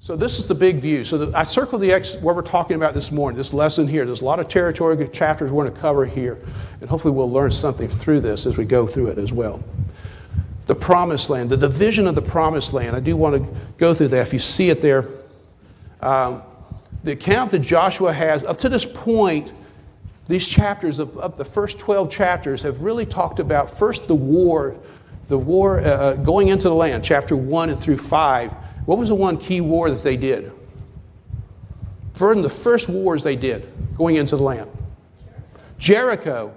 So this is the big view. So I circled what we're talking about this morning, this lesson here. There's a lot of territory chapters we're going to cover here. And hopefully we'll learn something through this as we go through it as well. The promised land, the division of the promised land. I do want to go through that. If you see it there, the account that Joshua has, up to this point, these chapters, of the first 12 chapters, have really talked about first the war going into the land, chapter 1 and through 5. What was the one key war that they did? For the first wars they did going into the land. Jericho.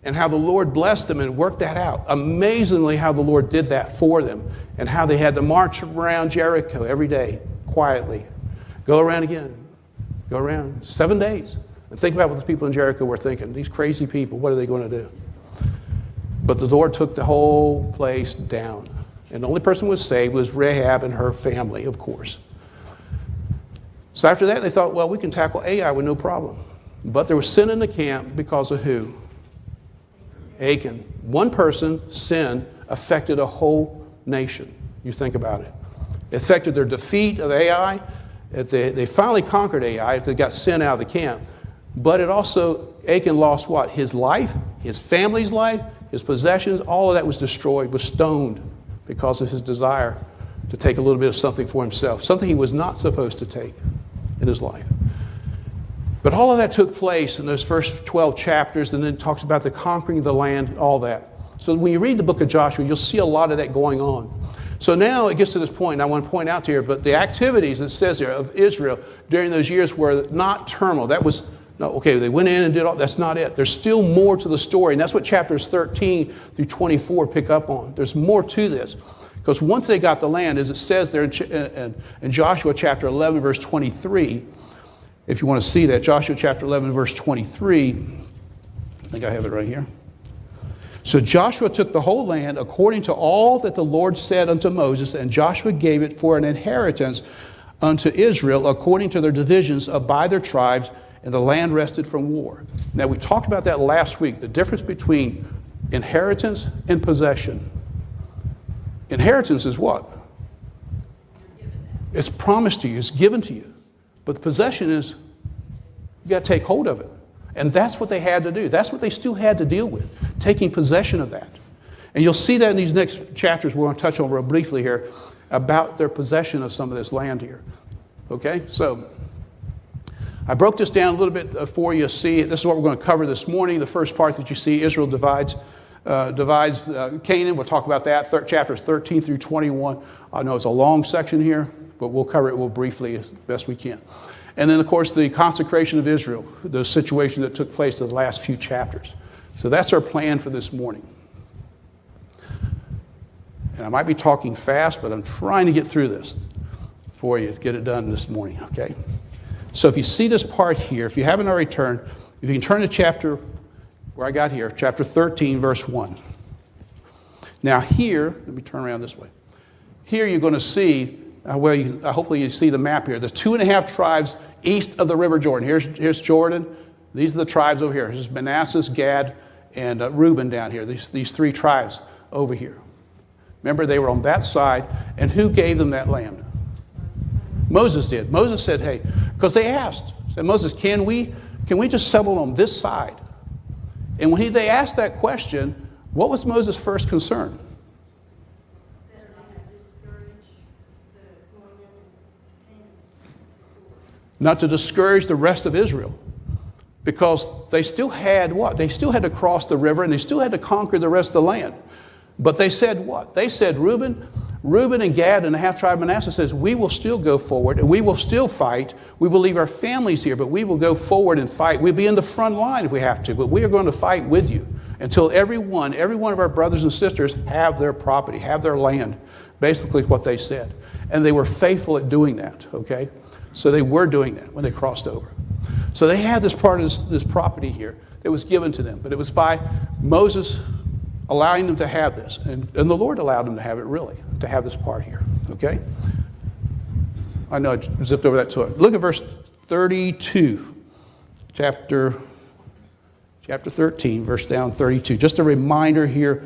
And how the Lord blessed them and worked that out. Amazingly how the Lord did that for them. And how they had to march around Jericho every day, quietly. Go around again. Go around 7 days. And think about what the people in Jericho were thinking. These crazy people, what are they going to do? But the Lord took the whole place down. And the only person who was saved was Rahab and her family, of course. So after that, they thought, well, we can tackle Ai with no problem. But there was sin in the camp because of who? Achan. One person, sin, affected a whole nation. You think about it. It affected their defeat of Ai. They finally conquered Ai. They got sin out of the camp. But it also, Achan lost what? His life, his family's life, his possessions, all of that was destroyed, was stoned because of his desire to take a little bit of something for himself, something he was not supposed to take in his life. But all of that took place in those first 12 chapters, and then it talks about the conquering of the land, all that. So when you read the book of Joshua, you'll see a lot of that going on. So now it gets to this point, and I want to point out to you, but the activities, it says here, of Israel during those years were not terminal. That was, no, okay, they went in and did all, that's not it. There's still more to the story, and that's what chapters 13 through 24 pick up on. There's more to this. Because once they got the land, as it says there in Joshua chapter 11, verse 23, if you want to see that, Joshua chapter 11, verse 23, I think I have it right here. So Joshua took the whole land according to all that the Lord said unto Moses, and Joshua gave it for an inheritance unto Israel according to their divisions by their tribes, and the land rested from war. Now, we talked about that last week, the difference between inheritance and possession. Inheritance is what? It's promised to you, it's given to you. But the possession is, you got to take hold of it. And that's what they had to do. That's what they still had to deal with, taking possession of that. And you'll see that in these next chapters we're going to touch on real briefly here about their possession of some of this land here. Okay, so I broke this down a little bit for you to see. This is what we're going to cover this morning. The first part that you see, Israel divides Canaan. We'll talk about that, chapters 13 through 21. I know it's a long section here, but we'll cover it real briefly as best we can. And then, of course, the consecration of Israel, the situation that took place in the last few chapters. So that's our plan for this morning. And I might be talking fast, but I'm trying to get through this for you to get it done this morning, okay? So if you see this part here, if you haven't already turned, if you can turn to chapter, where I got here, chapter 13, verse 1. Now here, let me turn around this way. Here you're going to see, hopefully you see the map here. There's 2.5 tribes east of the River Jordan. Here's Jordan. These are the tribes over here. There's Manasseh, Gad, and Reuben down here. These 3 tribes over here. Remember, they were on that side. And who gave them that land? Moses did. Moses said, hey, because they asked, said, Moses, can we just settle on this side? And when they asked that question, what was Moses' first concern? Not to discourage the rest of Israel. Because they still had what? They still had to cross the river and they still had to conquer the rest of the land. But they said what? They said Reuben and Gad and the half-tribe of Manasseh says, we will still go forward and we will still fight. We will leave our families here, but we will go forward and fight. We'll be in the front line if we have to, but we are going to fight with you until every one of our brothers and sisters have their property, have their land. Basically what they said. And they were faithful at doing that, okay? So they were doing that when they crossed over. So they had this part of this property here that was given to them, but it was by Moses allowing them to have this. And the Lord allowed them to have it, really, to have this part here, okay? I know I zipped over that to it. Look at verse 32, chapter 13, verse down 32. Just a reminder here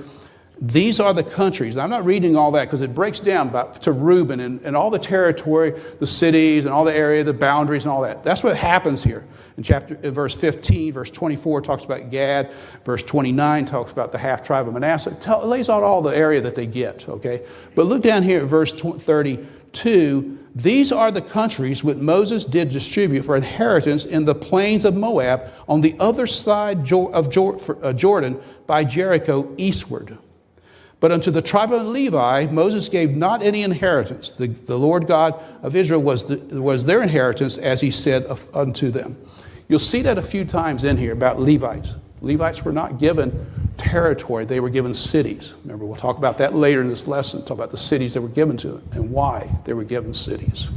These are the countries. I'm not reading all that because it breaks down to Reuben and all the territory, the cities and all the area, the boundaries and all that. That's what happens here. In verse 15, verse 24 talks about Gad. Verse 29 talks about the half-tribe of Manasseh. It lays out all the area that they get, okay? But look down here at verse 32. These are the countries which Moses did distribute for inheritance in the plains of Moab on the other side of Jordan by Jericho eastward. But unto the tribe of Levi, Moses gave not any inheritance. The Lord God of Israel was their inheritance, as he said unto them. You'll see that a few times in here about Levites. Levites were not given territory, they were given cities. Remember, we'll talk about that later in this lesson, talk about the cities that were given to them and why they were given cities.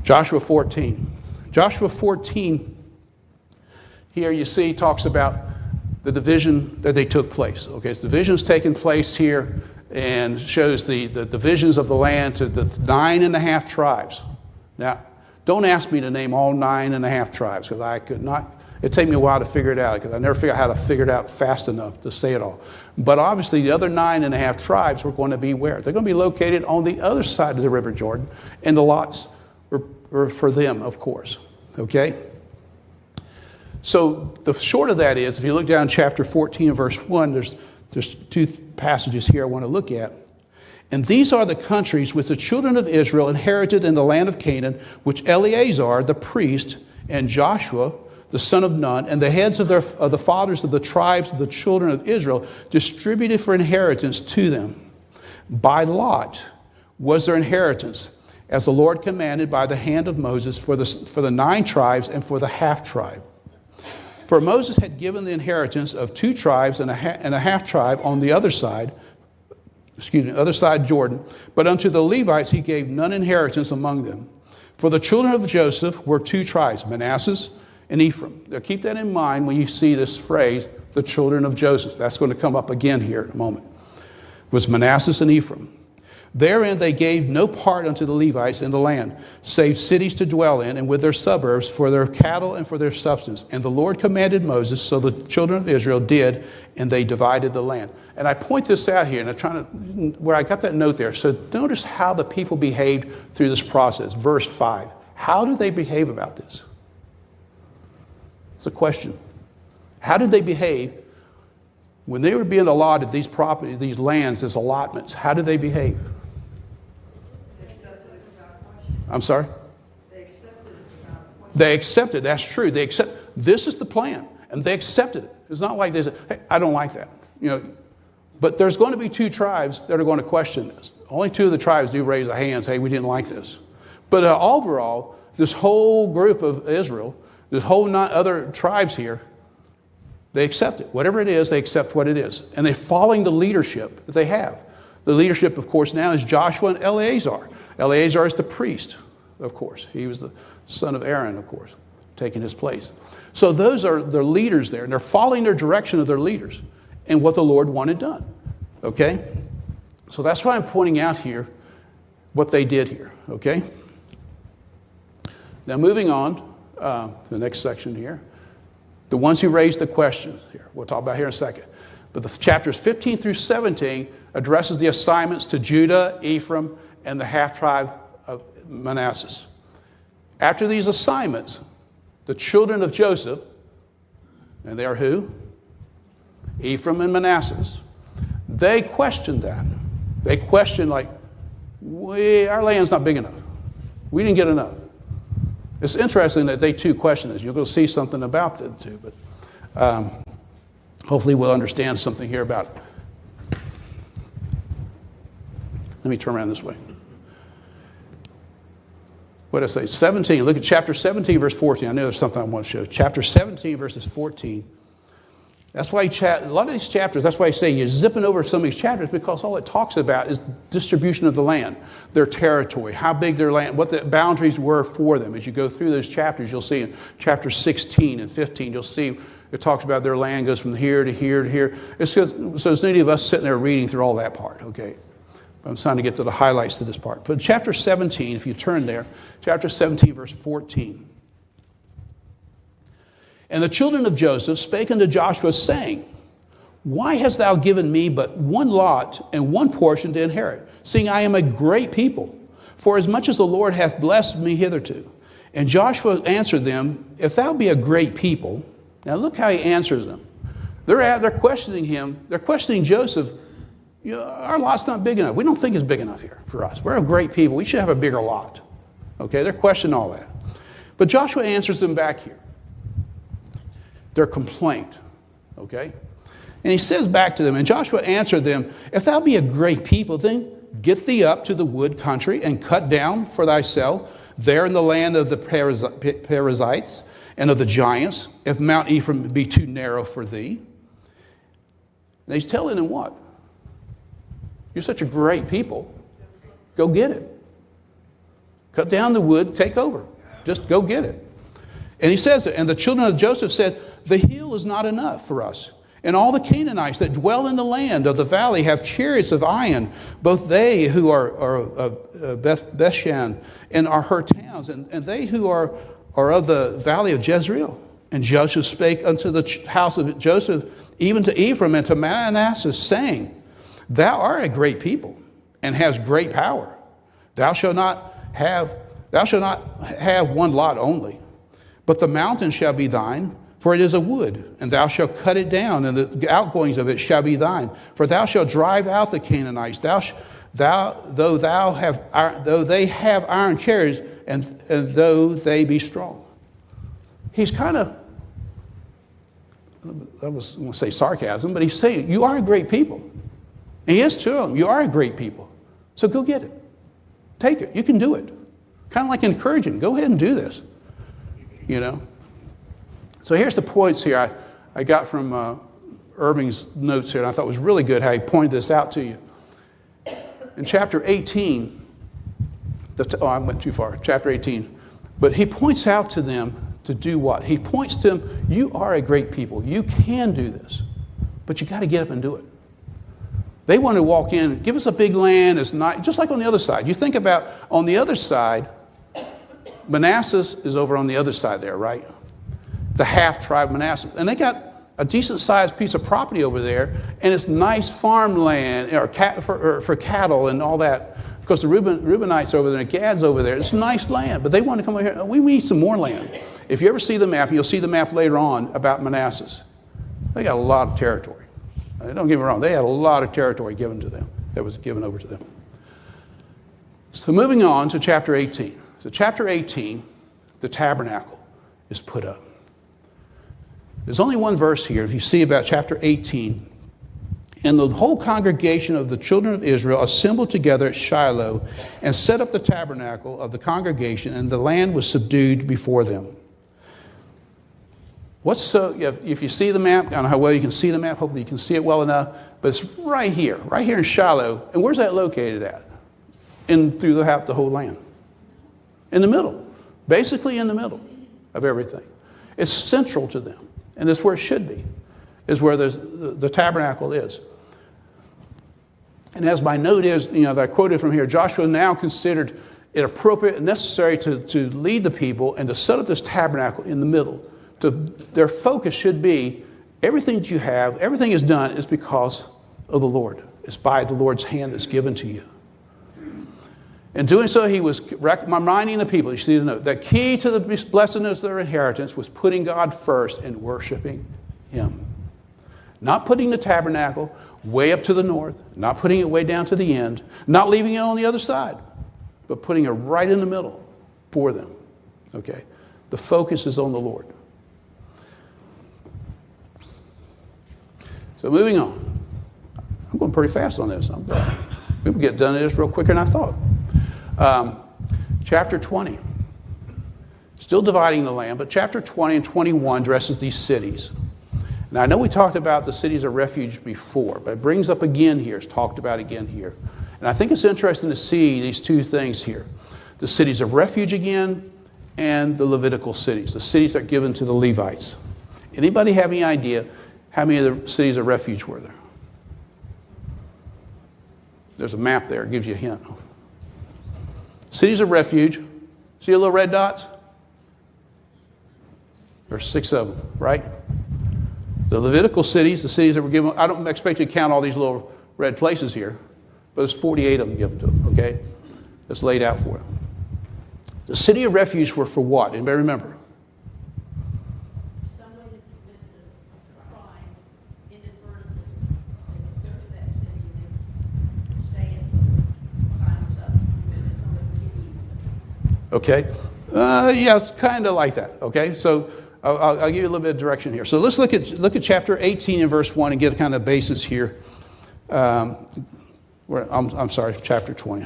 Joshua 14. Joshua 14, here you see, talks about the division that they took place. Okay, so division's taken place here and shows the divisions of the land to the 9.5 tribes. Now, don't ask me to name all 9.5 tribes because I could not. It'd take me a while to figure it out because I never figured out how to figure it out fast enough to say it all. But obviously the other 9.5 tribes were going to be where? They're going to be located on the other side of the River Jordan, and the lots were for them, of course. Okay? So the short of that is, if you look down chapter 14 and verse 1, there's two passages here I want to look at. And these are the countries which the children of Israel inherited in the land of Canaan, which Eleazar the priest and Joshua the son of Nun and the heads of the fathers of the tribes of the children of Israel distributed for inheritance to them. By lot was their inheritance, as the Lord commanded by the hand of Moses for the 9 tribes and for the half tribe. For Moses had given the inheritance of 2 tribes and a half tribe on the other side, other side Jordan, but unto the Levites he gave none inheritance among them. For the children of Joseph were 2 tribes, Manasseh and Ephraim. Now keep that in mind when you see this phrase, the children of Joseph. That's going to come up again here in a moment. It was Manasseh and Ephraim. Therein they gave no part unto the Levites in the land, save cities to dwell in, and with their suburbs for their cattle and for their substance. And the Lord commanded Moses, so the children of Israel did, and they divided the land. And I point this out here, and I'm trying to, where I got that note there. So notice how the people behaved through this process. Verse 5. How did they behave about this? It's a question. How did they behave when they were being allotted these properties, these lands as allotments? How did they behave? I'm sorry? They accepted. That's true. They accept. This is the plan, and they accepted it. It's not like they said, "Hey, I don't like that." But there's going to be 2 tribes that are going to question this. Only 2 of the tribes do raise their hands. Hey, we didn't like this. But overall, this whole group of Israel, this whole other tribes here, they accept it. Whatever it is, they accept what it is, and they're following the leadership that they have. The leadership, of course, now is Joshua and Eleazar. Eleazar is the priest, of course. He was the son of Aaron, of course, taking his place. So those are their leaders there, and they're following their direction of their leaders and what the Lord wanted done. Okay? So that's why I'm pointing out here what they did here. Okay? Now moving on, the next section here. The ones who raised the question here. We'll talk about here in a second. But the chapters 15 through 17 addresses the assignments to Judah, Ephraim, and the half-tribe of Manasseh. After these assignments, the children of Joseph, and they are who? Ephraim and Manasseh. They questioned that. They questioned like, our land's not big enough. We didn't get enough. It's interesting that they too question this. You're going to see something about them too, but hopefully we'll understand something here about it. Let me turn around this way. What did I say? 17. Look at chapter 17, verse 14. I know there's something I want to show. Chapter 17, verses 14. That's why a lot of these chapters, that's why I say you're zipping over some of these chapters, because all it talks about is the distribution of the land, their territory, how big their land, what the boundaries were for them. As you go through those chapters, you'll see in chapter 16 and 15, you'll see it talks about their land goes from here to here to here. So there's no need of us sitting there reading through all that part, okay? I'm trying to get to the highlights to this part. But chapter 17, if you turn there, chapter 17, verse 14. And the children of Joseph spake unto Joshua, saying, Why hast thou given me but one lot and one portion to inherit, seeing I am a great people? For as much as the Lord hath blessed me hitherto. And Joshua answered them, if thou be a great people. Now look how he answers them. They're questioning him. They're questioning Joseph. Our lot's not big enough. We don't think it's big enough here for us. We're a great people. We should have a bigger lot. Okay, they're questioning all that. But Joshua answers them back here. Their complaint. Okay? And he says back to them, and Joshua answered them, if thou be a great people, then get thee up to the wood country and cut down for thyself there in the land of the Perizzites and of the giants, if Mount Ephraim be too narrow for thee. And he's telling them what? You're such a great people. Go get it. Cut down the wood, take over. Just go get it. And he says it. And the children of Joseph said, the hill is not enough for us. And all the Canaanites that dwell in the land of the valley have chariots of iron, both they who are Bethshan and are her towns, and they who are of the valley of Jezreel. And Joseph spake unto the house of Joseph, even to Ephraim and to Manasseh, saying, thou art a great people, and hast great power. Thou shalt not have one lot only, but the mountain shall be thine, for it is a wood, and thou shalt cut it down, and the outgoings of it shall be thine. For thou shalt drive out the Canaanites, though they have iron chariots, and though they be strong. He's kind of, I was going to say sarcasm, but he's saying, you are a great people. And he is to them, you are a great people. So go get it. Take it. You can do it. Kind of like encouraging, go ahead and do this. So here's the points here I got from Irving's notes here, and I thought it was really good how he pointed this out to you. In chapter 18, I went too far, chapter 18. But he points out to them to do what? He points to them, you are a great people. You can do this, but you got to get up and do it. They want to walk in, give us a big land, it's not, just like on the other side. You think about on the other side, Manasseh is over on the other side there, right? The half-tribe Manasseh. And they got a decent-sized piece of property over there, and it's nice farmland for cattle and all that. Because the Reubenites over there, and Gad's over there, it's nice land. But they want to come over here, we need some more land. If you ever see the map, and you'll see the map later on about Manasseh, they got a lot of territory. Don't get me wrong, they had a lot of territory given to them, that was given over to them. So moving on to chapter 18. So chapter 18, the tabernacle is put up. There's only one verse here, if you see about chapter 18. And the whole congregation of the children of Israel assembled together at Shiloh and set up the tabernacle of the congregation, and the land was subdued before them. If you see the map, I don't know how well you can see the map, hopefully you can see it well enough, but it's right here in Shiloh. And where's that located at? Throughout the whole land. In the middle, basically in the middle of everything. It's central to them, and it's where it should be, is where the tabernacle is. And as my note is, that I quoted from here, Joshua now considered it appropriate and necessary to lead the people and to set up this tabernacle in the middle. Their focus should be, everything that you have, everything is done is because of the Lord. It's by the Lord's hand that's given to you. In doing so, he was reminding the people, you see the note, that key to the blessedness of their inheritance was putting God first and worshiping him. Not putting the tabernacle way up to the north, not putting it way down to the end, not leaving it on the other side, but putting it right in the middle for them. Okay? The focus is on the Lord. So moving on. I'm going pretty fast on this. We'll get done with this real quicker than I thought. Chapter 20. Still dividing the land, but chapter 20 and 21 addresses these cities. Now, I know we talked about the cities of refuge before, but it brings up again here. It's talked about again here. And I think it's interesting to see these two things here. The cities of refuge again and the Levitical cities. The cities that are given to the Levites. Anybody have any idea how many of the cities of refuge were there? There's a map there. It gives you a hint. Cities of refuge. See the little red dots? There's 6 of them, right? The Levitical cities, the cities that were given, I don't expect you to count all these little red places here, but there's 48 of them given to them, okay? That's laid out for them. The city of refuge were for what? Anybody remember? Somebody that committed a crime inadvertently, they go to that city and stay in time's up, and then somebody can give you. Okay. Yes, kind of like that, okay? So I'll give you a little bit of direction here. So let's look at chapter 18 and verse 1 and get a kind of basis here. I'm sorry, chapter 20.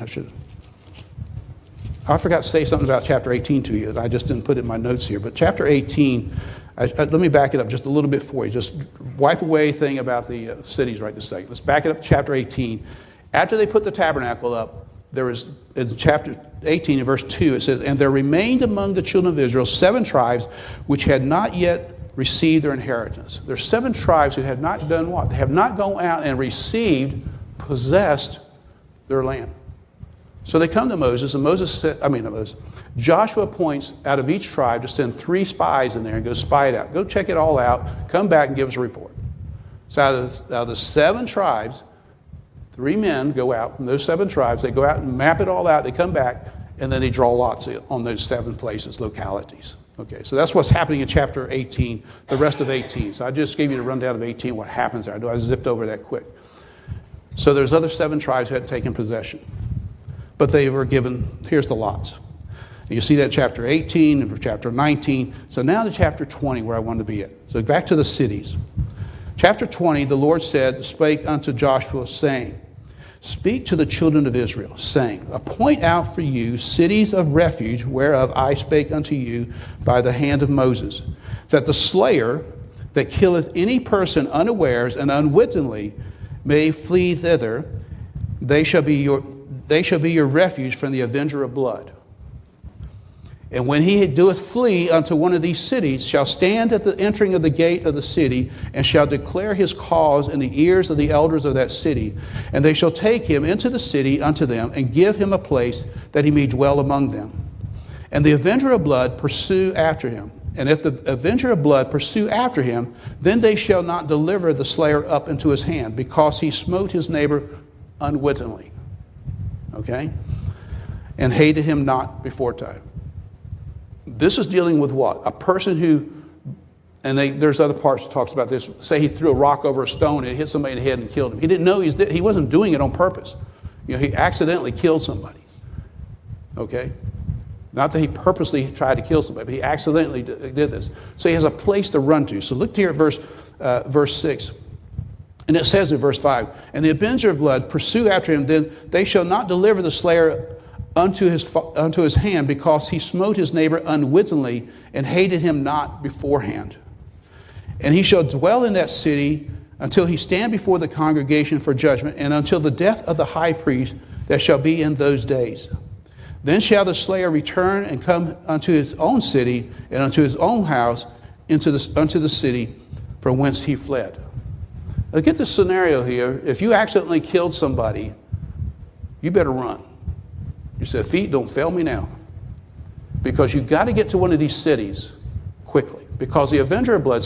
I forgot to say something about chapter 18 to you. I just didn't put it in my notes here. But chapter 18, let me back it up just a little bit for you. Just wipe away thing about the cities right this second. Let's back it up to chapter 18. After they put the tabernacle up, there was, in chapter 18 in verse 2, it says, "And there remained among the children of Israel 7 tribes which had not yet received their inheritance." There's 7 tribes who have not done what? They have not gone out and received, possessed their land. So they come to Moses, and Joshua appoints out of each tribe to send 3 spies in there and go spy it out. Go check it all out, come back and give us a report. So out of the 7 tribes, 3 men go out from those 7 tribes. They go out and map it all out. They come back, and then they draw lots on those 7 places, localities. Okay, so that's what's happening in chapter 18, the rest of 18. So I just gave you the rundown of 18, what happens there. I zipped over that quick. So there's other 7 tribes who hadn't taken possession. But they were given, here's the lots. You see that in chapter 18 and chapter 19. So now to chapter 20, where I wanted to be at. So back to the cities. Chapter 20, the Lord spake unto Joshua, saying, "Speak to the children of Israel, saying, Appoint out for you cities of refuge, whereof I spake unto you by the hand of Moses, that the slayer that killeth any person unawares and unwittingly may flee thither. They shall be your refuge from the avenger of blood. And when he doeth flee unto one of these cities, shall stand at the entering of the gate of the city, and shall declare his cause in the ears of the elders of that city. And they shall take him into the city unto them, and give him a place that he may dwell among them. And the avenger of blood pursue after him. And if the avenger of blood pursue after him, then they shall not deliver the slayer up into his hand, because he smote his neighbor unwittingly." Okay? "And hated him not before time." This is dealing with what? A person who, and there's other parts that talks about this, say he threw a rock over a stone and it hit somebody in the head and killed him. He didn't know he wasn't doing it on purpose. He accidentally killed somebody. Okay? Not that he purposely tried to kill somebody, but he accidentally did this. So he has a place to run to. So look here at verse 6. And it says in verse 5, "And the avenger of blood pursue after him, then they shall not deliver the slayer unto his hand, because he smote his neighbor unwittingly and hated him not beforehand. And he shall dwell in that city until he stand before the congregation for judgment, and until the death of the high priest that shall be in those days. Then shall the slayer return and come unto his own city and unto his own house unto the city from whence he fled." Now get the scenario here. If you accidentally killed somebody, you better run. You said, "Feet, don't fail me now." Because you've got to get to one of these cities quickly. Because the avenger of blood,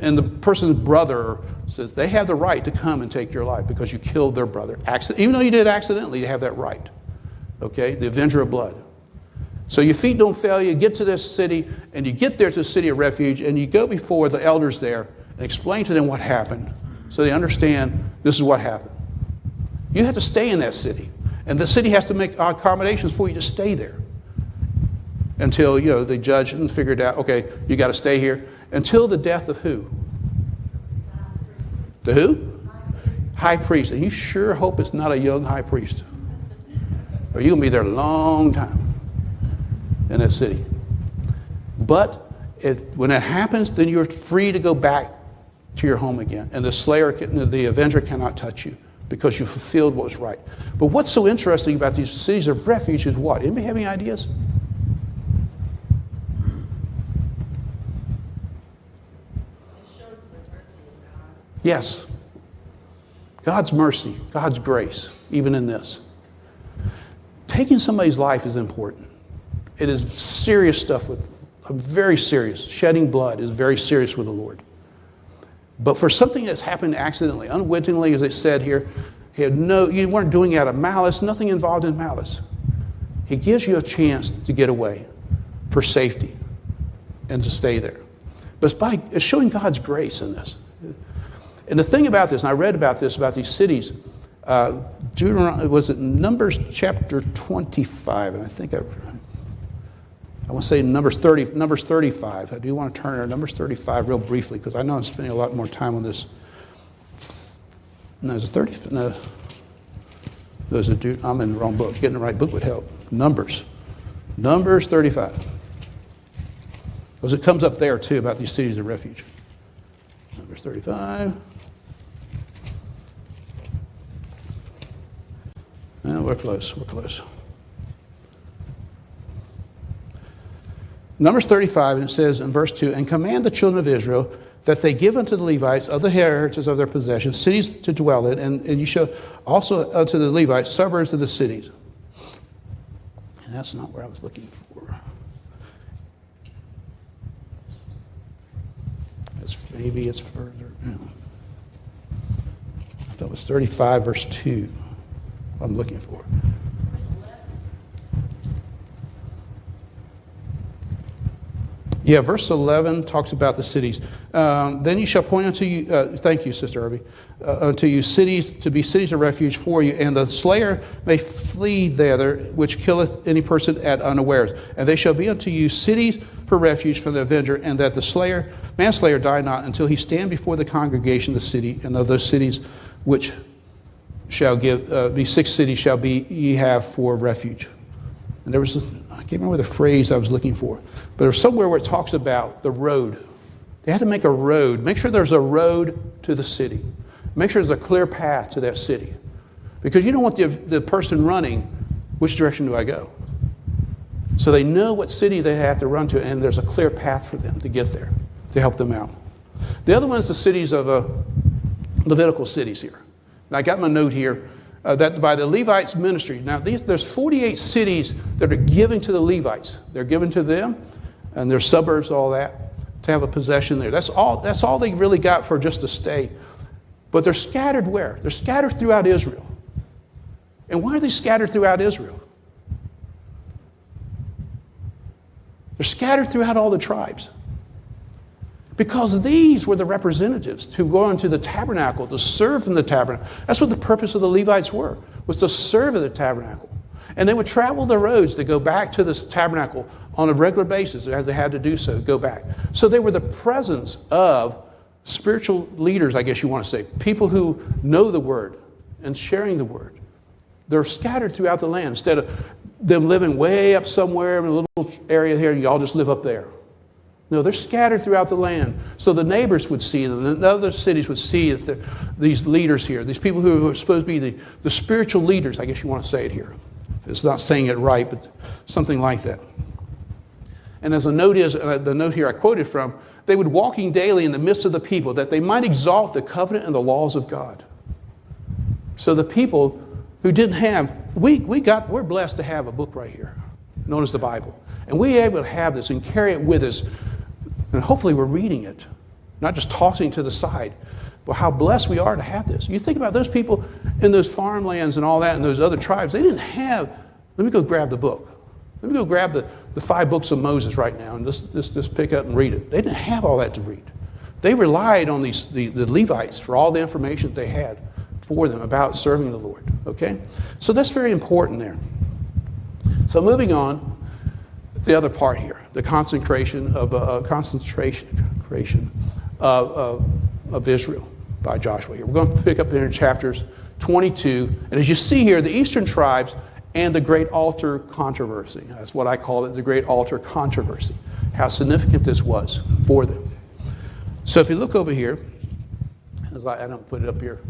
and the person's brother says they have the right to come and take your life because you killed their brother. Even though you did it accidentally, you have that right. Okay? The avenger of blood. So your feet don't fail you. Get to this city, and you get there to the city of refuge, and you go before the elders there and explain to them what happened so they understand this is what happened. You have to stay in that city. And the city has to make accommodations for you to stay there until, they judge and figured out, okay, you got to stay here until the death of who? The who? High priest. And you sure hope it's not a young high priest, or you're going to be there a long time in that city. But when that happens, then you're free to go back to your home again. And the avenger cannot touch you, because you fulfilled what was right. But what's so interesting about these cities of refuge is what? Anybody have any ideas? It shows the mercy of God. Yes. God's mercy, God's grace, even in this. Taking somebody's life is important. It is serious stuff, very serious. Shedding blood is very serious with the Lord. But for something that's happened accidentally, unwittingly, as it said here, you weren't doing it out of malice, nothing involved in malice. He gives you a chance to get away for safety and to stay there. But it's showing God's grace in this. And the thing about this, and I read about this, about these cities, was it Numbers chapter 25? And I think I want to say Numbers 35. I do want to turn to Numbers 35 real briefly, because I know I'm spending a lot more time on this. No, it's 30. No, I'm in the wrong book. Getting the right book would help. Numbers 35. Because it comes up there too about these cities of refuge. Numbers 35. We're close. Numbers 35, and it says in verse 2, and command the children of Israel that they give unto the Levites of the heritage of their possession cities to dwell in, and you shall also unto the Levites suburbs of the cities. And that's not where I was looking for. Maybe it's further. No. I thought it was 35, verse 2. I'm looking for. Yeah, verse 11 talks about the cities. Then you shall point unto you, thank you, Sister Irby, unto you cities to be cities of refuge for you, and the slayer may flee thither, which killeth any person at unawares. And they shall be unto you cities for refuge from the avenger, and that the manslayer die not until he stand before the congregation of the city, and of those cities which shall be 6 cities shall be ye have for refuge. And there was this, I can't remember the phrase I was looking for, but there's somewhere where it talks about the road. They had to make a road. Make sure there's a road to the city. Make sure there's a clear path to that city. Because you don't want the person running, which direction do I go? So they know what city they have to run to, and there's a clear path for them to get there, to help them out. The other one is the cities of Levitical cities here. And I got my note here. That by the Levites' ministry. Now, there's 48 cities that are given to the Levites. They're given to them, and their suburbs, all that, to have a possession there. That's all they really got for just to stay. But they're scattered where? They're scattered throughout Israel. And why are they scattered throughout Israel? They're scattered throughout all the tribes. Because these were the representatives to go into the tabernacle, to serve in the tabernacle. That's what the purpose of the Levites was to serve in the tabernacle. And they would travel the roads to go back to this tabernacle on a regular basis, as they had to do so, go back. So they were the presence of spiritual leaders, I guess you want to say, people who know the word and sharing the word. They're scattered throughout the land. Instead of them living way up somewhere in a little area here, you all just live up there. No, they're scattered throughout the land. So the neighbors would see them, and other cities would see that these leaders here, these people who are supposed to be the spiritual leaders, I guess you want to say it here. It's not saying it right, but something like that. And as the note is, the note here I quoted from, they would walking daily in the midst of the people, that they might exalt the covenant and the laws of God. So the people who didn't have, we're blessed to have a book right here, known as the Bible. And we're able to have this and carry it with us. And hopefully we're reading it, not just tossing it to the side. But how blessed we are to have this. You think about those people in those farmlands and all that and those other tribes. They didn't have, let me go grab the book. Let me go grab the 5 books of Moses right now and just pick up and read it. They didn't have all that to read. They relied on the Levites for all the information that they had for them about serving the Lord. Okay? So that's very important there. So moving on. The other part here, the concentration of Israel by Joshua here. We're going to pick up in chapters 22, and as you see here, the eastern tribes and the great altar controversy. That's what I call it, the great altar controversy. How significant this was for them. So if you look over here, as I don't put it up here.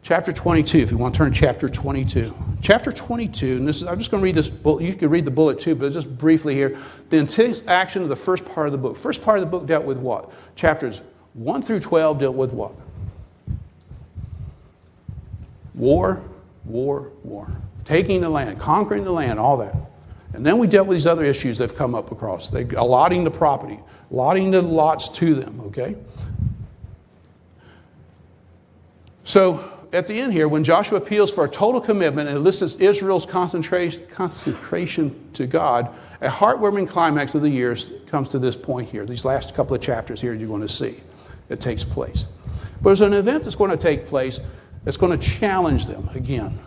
Chapter 22, if you want to turn to chapter 22. Chapter 22, and I'm just going to read this bullet. You can read the bullet too, but just briefly here. The intense action of the first part of the book. First part of the book dealt with what? Chapters 1 through 12 dealt with what? War, war, war. Taking the land, conquering the land, all that. And then we dealt with these other issues that have come up across. Allotting the property, allotting the lots to them, okay? So at the end here, when Joshua appeals for a total commitment and elicits Israel's consecration to God, a heartwarming climax of the years comes to this point here. These last couple of chapters here you're going to see it takes place. But there's an event that's going to take place that's going to challenge them again.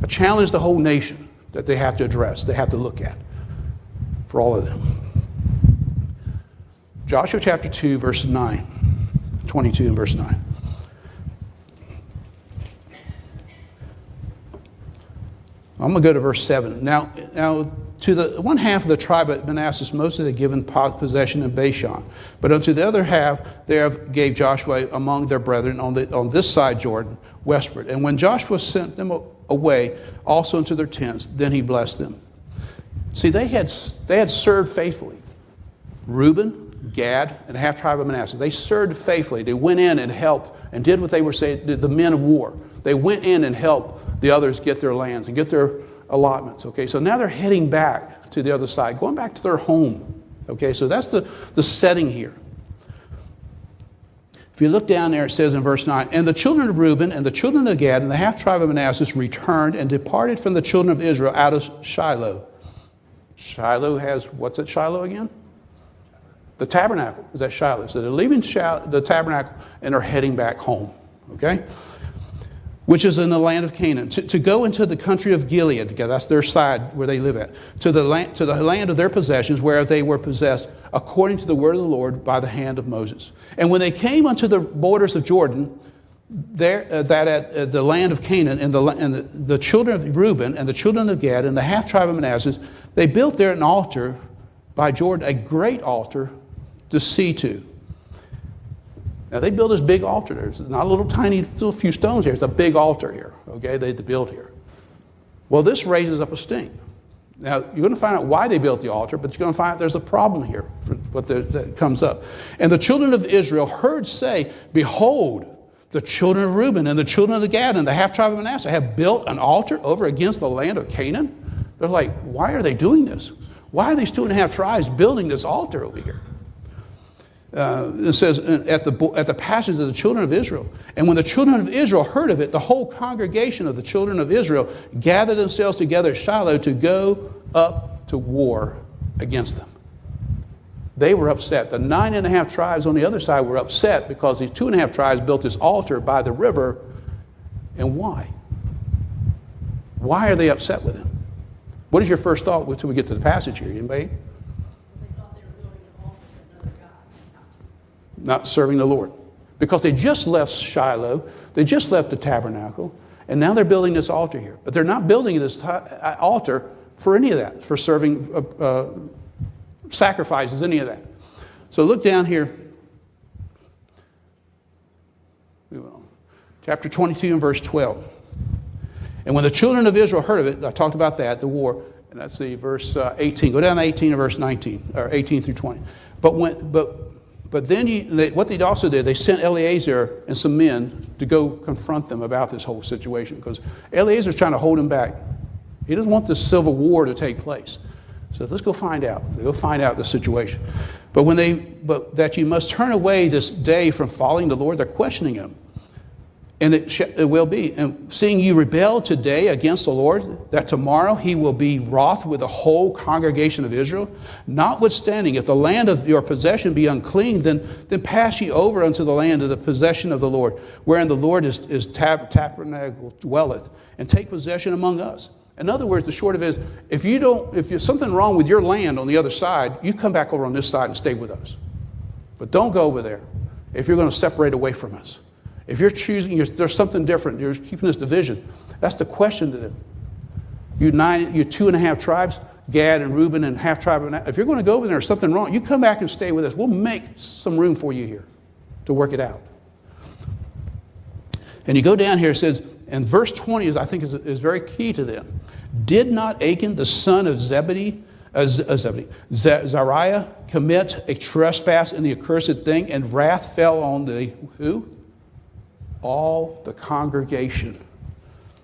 Challenge the whole nation that they have to address, they have to look at for all of them. Joshua chapter 2, verse 9, 22 and verse 9. I'm going to go to verse 7. Now, to the one half of the tribe of Manasseh Moses had given possession in Bashan, but unto the other half thereof gave Joshua among their brethren on this side Jordan, westward. And when Joshua sent them away also into their tents, then he blessed them. See, they had served faithfully. Reuben, Gad, and the half tribe of Manasseh, they served faithfully. They went in and helped and did what they were saying, the men of war. They went in and helped the others get their lands and get their allotments. Okay, so now they're heading back to the other side, going back to their home. Okay, so that's the setting here. If you look down there, it says in verse 9, and the children of Reuben and the children of Gad and the half tribe of Manasseh returned and departed from the children of Israel out of Shiloh. Shiloh has, what's at Shiloh again? The tabernacle is at Shiloh. So they're leaving the tabernacle and are heading back home. Okay? Which is in the land of Canaan, to go into the country of Gilead, that's their side where they live at, to the land of their possessions, where they were possessed, according to the word of the Lord by the hand of Moses. And when they came unto the borders of Jordan, that at the land of Canaan, and the children of Reuben and the children of Gad and the half tribe of Manasseh, they built there an altar by Jordan, a great altar to see to. Now, they built this big altar there. It's not a little tiny, little few stones here. It's a big altar here, okay, they had to build here. Well, this raises up a stink. Now, you're going to find out why they built the altar, but you're going to find out there's a problem here that comes up. And the children of Israel heard say, behold, the children of Reuben and the children of the Gad and the half tribe of Manasseh have built an altar over against the land of Canaan. They're like, why are they doing this? Why are these 2.5 tribes building this altar over here? It says at the passage of the children of Israel. And when the children of Israel heard of it, the whole congregation of the children of Israel gathered themselves together at Shiloh to go up to war against them. They were upset. The 9.5 tribes on the other side were upset because these 2.5 tribes built this altar by the river. And why? Why are they upset with him? What is your first thought until we get to the passage here? Anybody? Not serving the Lord. Because they just left Shiloh, they just left the tabernacle, and now they're building this altar here. But they're not building this altar for any of that, for serving sacrifices, any of that. So look down here. Chapter 22 and verse 12. And when the children of Israel heard of it, I talked about that, the war, and that's the verse 18. Go down to 18 and verse 19, or 18 through 20. But then what they also did, they sent Eleazar and some men to go confront them about this whole situation, because Eleazar's trying to hold him back. He doesn't want this civil war to take place. So let's go find out. They go find out the situation. But that you must turn away this day from following the Lord, they're questioning him. And it will be. And seeing you rebel today against the Lord, that tomorrow he will be wroth with the whole congregation of Israel. Notwithstanding, if the land of your possession be unclean, then pass ye over unto the land of the possession of the Lord, wherein the Lord is tabernacle dwelleth, and take possession among us. In other words, the short of it is, if there's something wrong with your land on the other side, you come back over on this side and stay with us. But don't go over there if you're going to separate away from us. If you're choosing, there's something different, you're keeping this division. That's the question to them. You 2.5 tribes, Gad and Reuben and half tribe of Manasseh. If you're going to go over there, there's something wrong, you come back and stay with us. We'll make some room for you here to work it out. And you go down here, it says, and verse 20 is very key to them. Did not Achan, the son of Zebedee, Zariah, commit a trespass in the accursed thing, and wrath fell on the who? All the congregation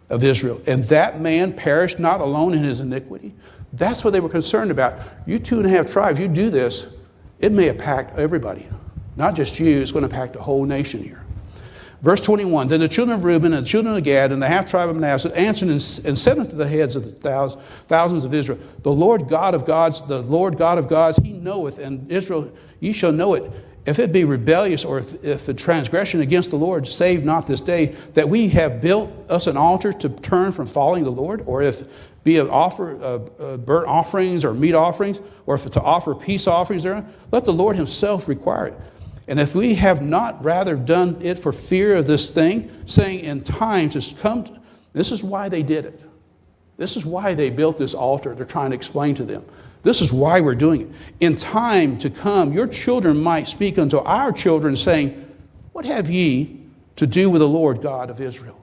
of Israel. And that man perished not alone in his iniquity. That's what they were concerned about. You 2.5 tribes, you do this, it may impact everybody. Not just you, it's going to impact the whole nation here. Verse 21, then the children of Reuben and the children of Gad and the half-tribe of Manasseh answered and said unto the heads of the thousands of Israel, the Lord God of gods, he knoweth, and Israel, ye shall know it. If it be rebellious, or if a transgression against the Lord, save not this day, that we have built us an altar to turn from following the Lord, or if be an offer burnt offerings or meat offerings, or if to offer peace offerings thereon, let the Lord himself require it. And if we have not rather done it for fear of this thing, saying in time to come, this is why they did it. This is why they built this altar. They're trying to explain to them. This is why we're doing it. In time to come, your children might speak unto our children, saying, what have ye to do with the Lord God of Israel?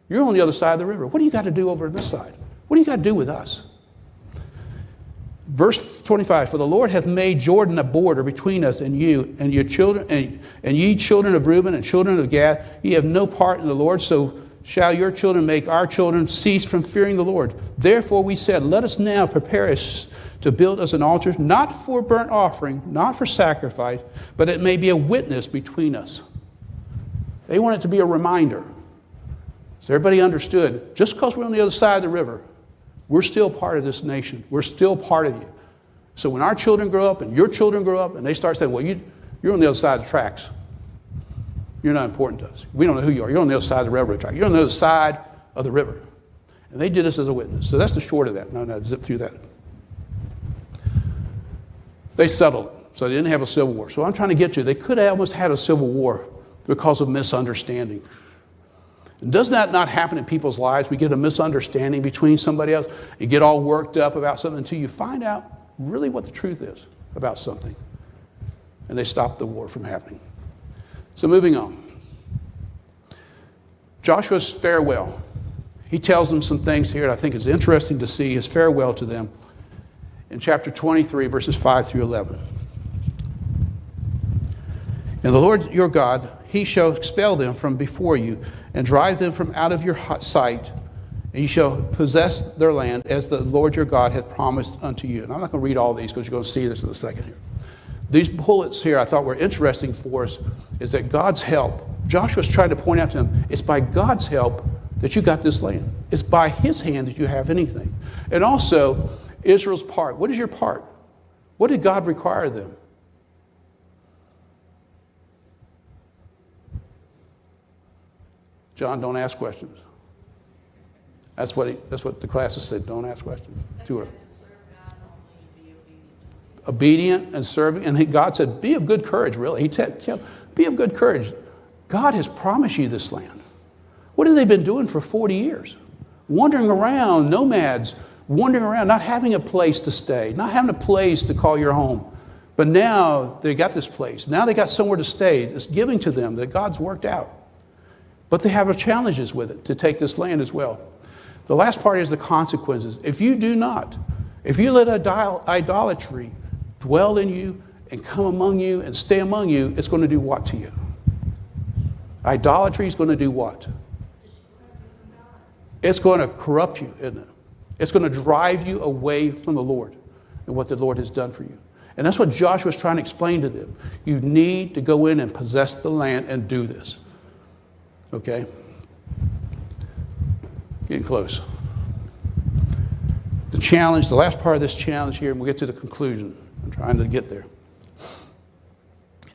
You're on the other side of the river. What do you got to do over on this side? What do you got to do with us? Verse 25, for the Lord hath made Jordan a border between us and you, and your children, and ye children of Reuben and children of Gad, ye have no part in the Lord, so shall your children make our children cease from fearing the Lord. Therefore we said, let us now prepare us to build us an altar, not for burnt offering, not for sacrifice, but it may be a witness between us. They want it to be a reminder. So everybody understood, just because we're on the other side of the river, we're still part of this nation. We're still part of you. So when our children grow up and your children grow up and they start saying, well, you're on the other side of the tracks. You're not important to us. We don't know who you are. You're on the other side of the railroad track. You're on the other side of the river. And they did this as a witness. So that's the short of that. No, zip through that. They settled it. So they didn't have a civil war. So what I'm trying to get to, they could have almost had a civil war because of misunderstanding. And does that not happen in people's lives? We get a misunderstanding between somebody else. You get all worked up about something until you find out really what the truth is about something. And they stop the war from happening. So moving on. Joshua's farewell. He tells them some things here that I think is interesting to see, his farewell to them in chapter 23, verses 5 through 11. And the Lord your God, he shall expel them from before you and drive them from out of your sight, and you shall possess their land as the Lord your God hath promised unto you. And I'm not going to read all these because you're going to see this in a second here. These bullets here I thought were interesting for us is that God's help. Joshua's trying to point out to them, it's by God's help that you got this land. It's by his hand that you have anything. And also, Israel's part. What is your part? What did God require of them? John, don't ask questions. That's what the classes said. Don't ask questions to her. Obedient and serving. And God said, be of good courage, really. He said, be of good courage. God has promised you this land. What have they been doing for 40 years? Wandering around, nomads, wandering around, not having a place to stay, not having a place to call your home. But now they got this place. Now they got somewhere to stay. It's giving to them that God's worked out. But they have challenges with it to take this land as well. The last part is the consequences. If you let idolatry dwell in you and come among you and stay among you, it's going to do what to you? Idolatry is going to do what? It's going to corrupt you, isn't it? It's going to drive you away from the Lord and what the Lord has done for you. And that's what Joshua's trying to explain to them. You need to go in and possess the land and do this. Okay? Getting close. The challenge, the last part of this challenge here, and we'll get to the conclusion. I'm trying to get there.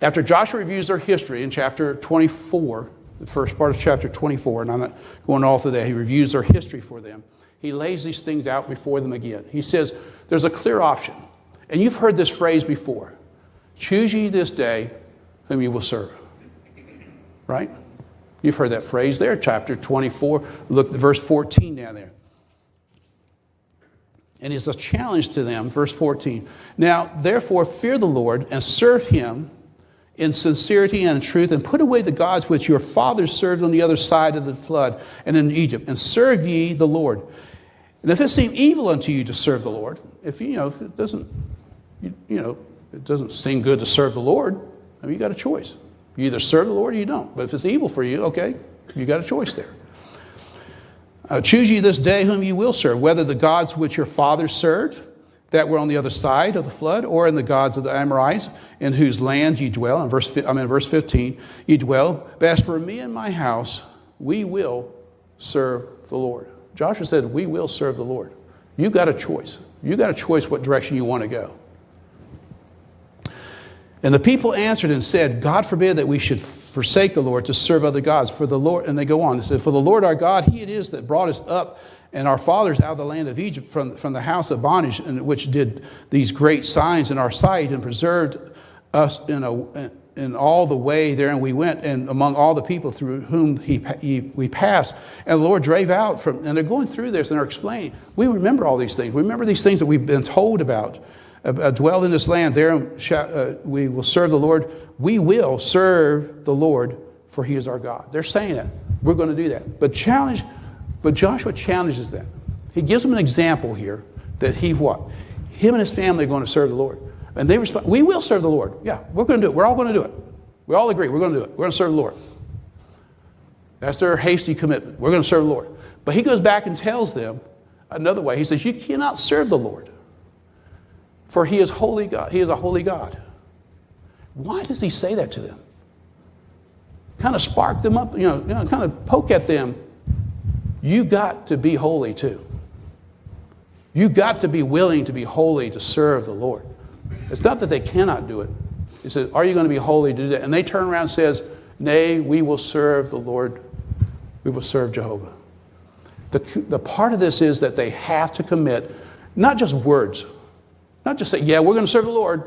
After Joshua reviews their history in chapter 24, the first part of chapter 24, and I'm not going all through that, he reviews their history for them. He lays these things out before them again. He says, there's a clear option. And you've heard this phrase before. Choose ye this day whom you will serve. Right? You've heard that phrase there, chapter 24. Look at verse 14 down there. And it's a challenge to them, verse 14. Now, therefore, fear the Lord and serve him in sincerity and in truth, and put away the gods which your fathers served on the other side of the flood and in Egypt, and serve ye the Lord. And if it seem evil unto you to serve the Lord, if it doesn't, it doesn't seem good to serve the Lord, I mean, you got a choice. You either serve the Lord or you don't. But if it's evil for you, okay, you got a choice there. Choose ye this day whom you will serve, whether the gods which your fathers served, that were on the other side of the flood, or in the gods of the Amorites, in whose land ye dwell. In verse 15, ye dwell. But as for me and my house, we will serve the Lord. Joshua said, we will serve the Lord. You got a choice. You got a choice what direction you want to go. And the people answered and said, God forbid that we should forsake the Lord to serve other gods. For the Lord, and they go on, they said, for the Lord our God, he it is that brought us up and our fathers out of the land of Egypt from the house of bondage, and which did these great signs in our sight, and preserved us in all the way therein we went, and among all the people through whom we passed. And the Lord drave out from, and they're going through this and they're explaining, we remember all these things. We remember these things that we've been told about. Dwell in this land, there we will serve the Lord. We will serve the Lord, for he is our God. They're saying that. We're going to do that. But Joshua challenges them. He gives them an example here that him and his family are going to serve the Lord. And they respond, we will serve the Lord. Yeah, we're going to do it. We're all going to do it. We all agree. We're going to do it. We're going to serve the Lord. That's their hasty commitment. We're going to serve the Lord. But he goes back and tells them another way. He says, you cannot serve the Lord, for he is holy God. He is a holy God. Why does he say that to them? Kind of spark them up, kind of poke at them. You got to be holy too. You got to be willing to be holy to serve the Lord. It's not that they cannot do it. He says, are you going to be holy to do that? And they turn around and says, nay, we will serve the Lord. We will serve Jehovah. The part of this is that they have to commit, not just words. Not just say, yeah, we're going to serve the Lord,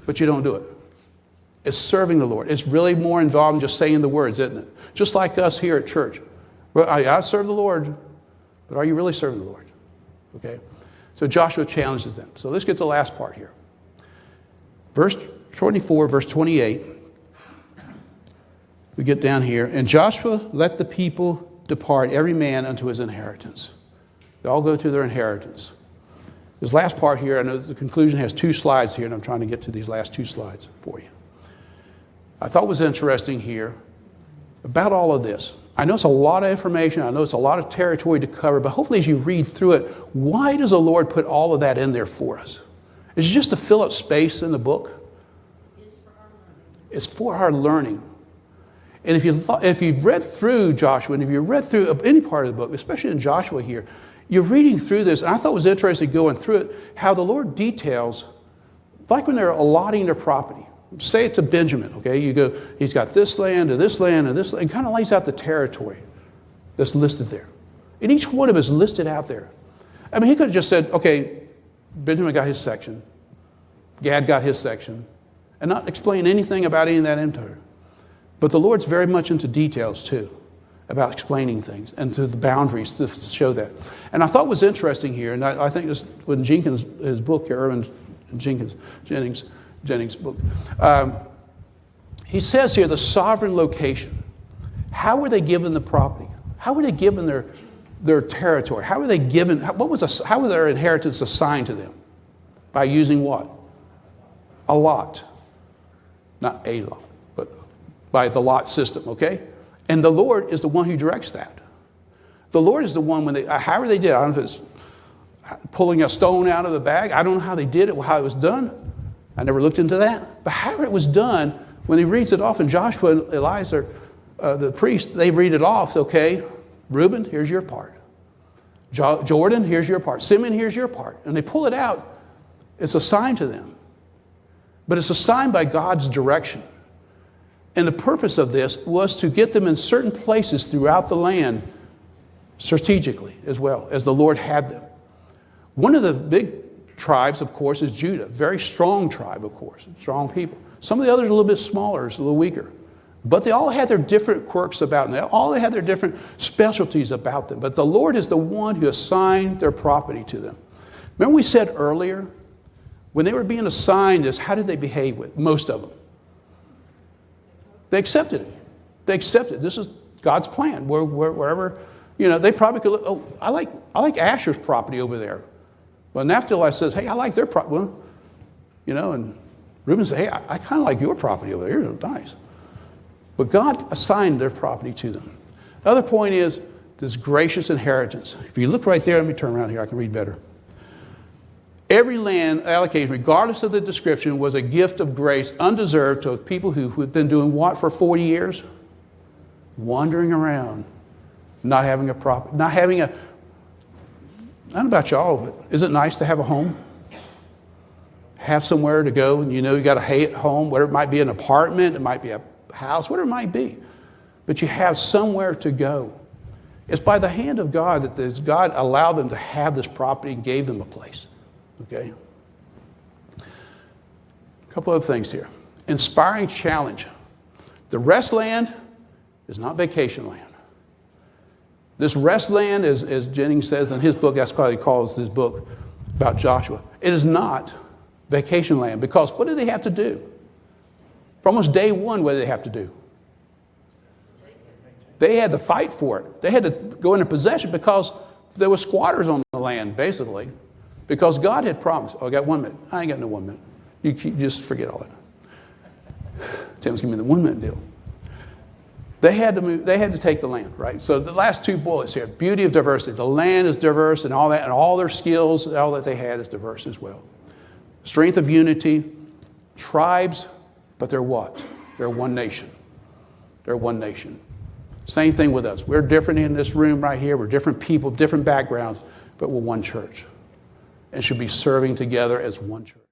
but you don't do it. It's serving the Lord. It's really more involved in just saying the words, isn't it? Just like us here at church. Well, I serve the Lord, but are you really serving the Lord? Okay? So Joshua challenges them. So let's get to the last part here. Verse 24, verse 28. We get down here. And Joshua let the people depart, every man unto his inheritance. They all go to their inheritance. This last part here, I know the conclusion has 2 slides here, and I'm trying to get to these last 2 slides for you. I thought was interesting here about all of this. I know it's a lot of information. I know it's a lot of territory to cover, but hopefully as you read through it, why does the Lord put all of that in there for us? Is it just to fill up space in the book? It's for our learning. And if you've read through Joshua, and if you've read through any part of the book, especially in Joshua here, you're reading through this, and I thought it was interesting going through it, how the Lord details, like when they're allotting their property. Say it to Benjamin, okay? You go, he's got this land and this land and this land, and kind of lays out the territory that's listed there. And each one of them is listed out there. I mean, he could have just said, okay, Benjamin got his section, Gad got his section, and not explain anything about any of that into her. But the Lord's very much into details too, about explaining things and to the boundaries to show that. And I thought was interesting here, and I think this when Jenkins, his book here, Irvin Jennings' book, he says here the sovereign location. How were they given the property? How were they given their territory? How were they given? How was their inheritance assigned to them? By using what? A lot, not a lot, but by the lot system. Okay, and the Lord is the one who directs that. The Lord is the one when however they did it. I don't know if it's pulling a stone out of the bag. I don't know how they did it, how it was done. I never looked into that. But however it was done, when he reads it off, and Joshua and Eliezer, the priest, they read it off. Okay, Reuben, here's your part. Jordan, here's your part. Simeon, here's your part. And they pull it out. It's assigned to them. But it's assigned by God's direction. And the purpose of this was to get them in certain places throughout the land strategically as well, as the Lord had them. One of the big tribes, of course, is Judah. Very strong tribe, of course. Strong people. Some of the others are a little bit smaller, it's a little weaker. But they all had their different quirks about them. They had their different specialties about them. But the Lord is the one who assigned their property to them. Remember we said earlier, when they were being assigned this, how did they behave with most of them? They accepted it. They accepted it. This is God's plan. Wherever, they probably could look, oh, I like Asher's property over there. Well, Naphtali says, hey, I like their property. Well, and Reuben said, hey, I kind of like your property over there. It's nice. But God assigned their property to them. The other point is this gracious inheritance. If you look right there, let me turn around here, I can read better. Every land allocation, regardless of the description, was a gift of grace, undeserved, to people who had been doing what for 40 years? Wandering around, not having a property, not having a, I don't know about y'all, but is it nice to have a home? Have somewhere to go, and you know you got a home, whether it might be an apartment, it might be a house, whatever it might be. But you have somewhere to go. It's by the hand of God that God allowed them to have this property and gave them a place. Okay? A couple other things here. Inspiring challenge. The rest land is not vacation land. This rest land, as Jennings says in his book, that's why he calls his book about Joshua. It is not vacation land, because what did they have to do? For almost day one, what did they have to do? They had to fight for it. They had to go into possession because there were squatters on the land, basically. Because God had promised. Oh, I got 1 minute. I ain't got no 1 minute. You just forget all that. Tim's giving me the 1 minute deal. They had to move. They had to take the land, right? So the last two bullets here: beauty of diversity. The land is diverse, and all that, and all their skills, all that they had is diverse as well. Strength of unity. Tribes, but they're what? They're one nation. They're one nation. Same thing with us. We're different in this room right here. We're different people, different backgrounds, but we're one church, and should be serving together as one church.